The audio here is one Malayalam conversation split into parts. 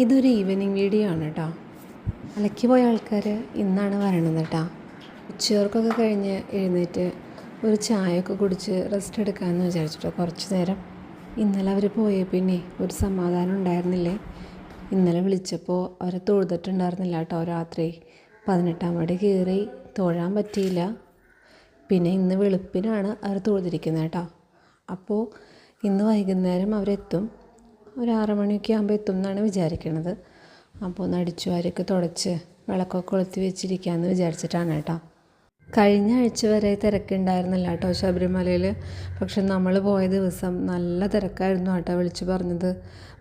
ഇതൊരു ഈവനിങ് വീഡിയോ ആണ് കേട്ടോ. അലക്കി പോയ ആൾക്കാർ ഇന്നാണ് വരണത് കേട്ടോ. ഉച്ചയോർക്കൊക്കെ കഴിഞ്ഞ് എഴുന്നേറ്റ് ഒരു ചായയൊക്കെ കുടിച്ച് റെസ്റ്റ് എടുക്കാമെന്ന് വിചാരിച്ചിട്ടോ കുറച്ച് നേരം. ഇന്നലെ അവർ പോയ പിന്നെ ഒരു സമാധാനം ഉണ്ടായിരുന്നില്ലേ. ഇന്നലെ വിളിച്ചപ്പോൾ അവരെ തൊഴുതിട്ടുണ്ടായിരുന്നില്ല കേട്ടോ. രാത്രി 18-ാം പടി കയറി തൊഴാൻ പറ്റിയില്ല. പിന്നെ ഇന്ന് വെളുപ്പിനാണ് അവർ തൊഴുതിരിക്കുന്നത് കേട്ടോ. അപ്പോൾ ഇന്ന് വൈകുന്നേരം അവരെത്തും. ഒരു 6 മണിയൊക്കെ ആകുമ്പോൾ എത്തും എന്നാണ് വിചാരിക്കണത്. അപ്പോൾ ഒന്ന് അടിച്ചു വാരിയൊക്കെ തുടച്ച് വിളക്കൊക്കെ കൊളുത്തി വെച്ചിരിക്കാമെന്ന് വിചാരിച്ചിട്ടാണ് കേട്ടോ. കഴിഞ്ഞ ആഴ്ച വരെ തിരക്കുണ്ടായിരുന്നില്ല കേട്ടോ ശബരിമലയിൽ. പക്ഷെ നമ്മൾ പോയ ദിവസം നല്ല തിരക്കായിരുന്നു കേട്ടോ. വിളിച്ചു പറഞ്ഞത്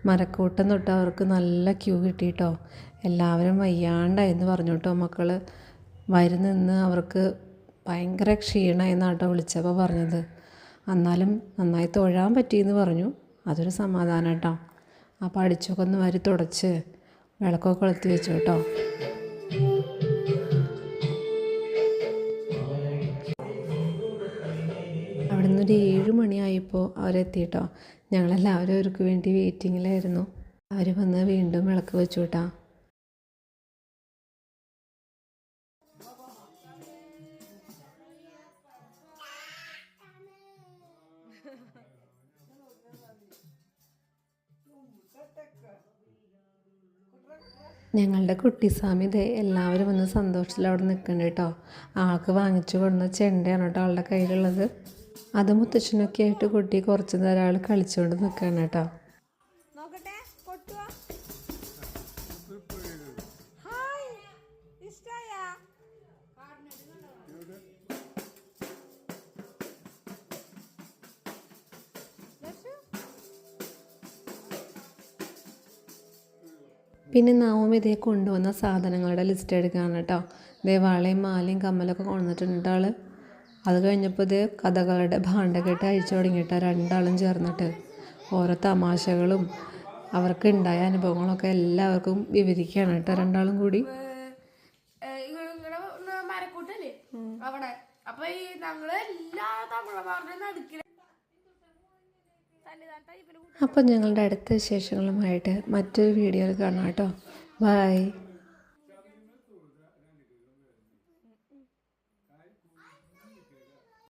മരക്കൂട്ടം തൊട്ട് അവർക്ക് നല്ല ക്യൂ കിട്ടി കേട്ടോ. എല്ലാവരും വയ്യാണ്ടായെന്ന് പറഞ്ഞു കേട്ടോ. മക്കൾ വരി നിന്ന് അവർക്ക് ഭയങ്കര ക്ഷീണമായെന്നാണ് കേട്ടോ വിളിച്ചപ്പോൾ പറഞ്ഞത്. എന്നാലും നന്നായി തൊഴാൻ പറ്റിയെന്ന് പറഞ്ഞു. അതൊരു സമാധാനം കേട്ടോ. അപ്പോൾ അടിച്ചൊക്കെ ഒന്ന് വാരി തുടച്ച് വിളക്കൊക്കെ കൊളുത്തി വെച്ചു കേട്ടോ. അവിടെ നിന്ന് ഒരു 7 മണിയായപ്പോൾ അവരെത്തി കേട്ടോ. ഞങ്ങളെല്ലാവരും അവർക്ക് വേണ്ടി വെയിറ്റിങ്ങിലായിരുന്നു. അവർ വന്ന് വീണ്ടും വിളക്ക് വെച്ചു കേട്ടോ. ഞങ്ങളുടെ കുട്ടിസ്വാമി ഇത് എല്ലാവരും വന്ന് സന്തോഷത്തിൽ അവിടെ നിൽക്കുന്നുണ്ട് കേട്ടോ. ആൾക്ക് വാങ്ങിച്ചു കൊണ്ടുവന്ന ചെണ്ടയാണ് കേട്ടോ ആളുടെ കയ്യിലുള്ളത്. അത് മുത്തച്ഛനൊക്കെ ആയിട്ട് കുട്ടി കുറച്ച് നേരം ആൾ കളിച്ചുകൊണ്ട് നിൽക്കുകയാണ് കേട്ടോ. പിന്നെ നവമി ഇതേ കൊണ്ടുവന്ന സാധനങ്ങളുടെ ലിസ്റ്റ് എടുക്കുകയാണ് കേട്ടോ. ഇതേ വളയും മാലയും കമ്മലൊക്കെ കൊണ്ടുവന്നിട്ടുണ്ട് ആൾ. അത് കഴിഞ്ഞപ്പോൾ ഇതേ കഥകളുടെ ഭാണ്ഡക്കെട്ട് അഴിച്ചു തുടങ്ങിയിട്ടോ രണ്ടാളും ചേർന്നിട്ട്. ഓരോ തമാശകളും അവർക്ക് ഉണ്ടായ അനുഭവങ്ങളൊക്കെ എല്ലാവർക്കും വിവരിക്കുകയാണ് കേട്ടോ രണ്ടാളും കൂടി. അപ്പോൾ ഞങ്ങളുടെ അടുത്ത വിശേഷങ്ങളുമായിട്ട് മറ്റൊരു വീഡിയോയിൽ കാണാം കേട്ടോ. ബൈ.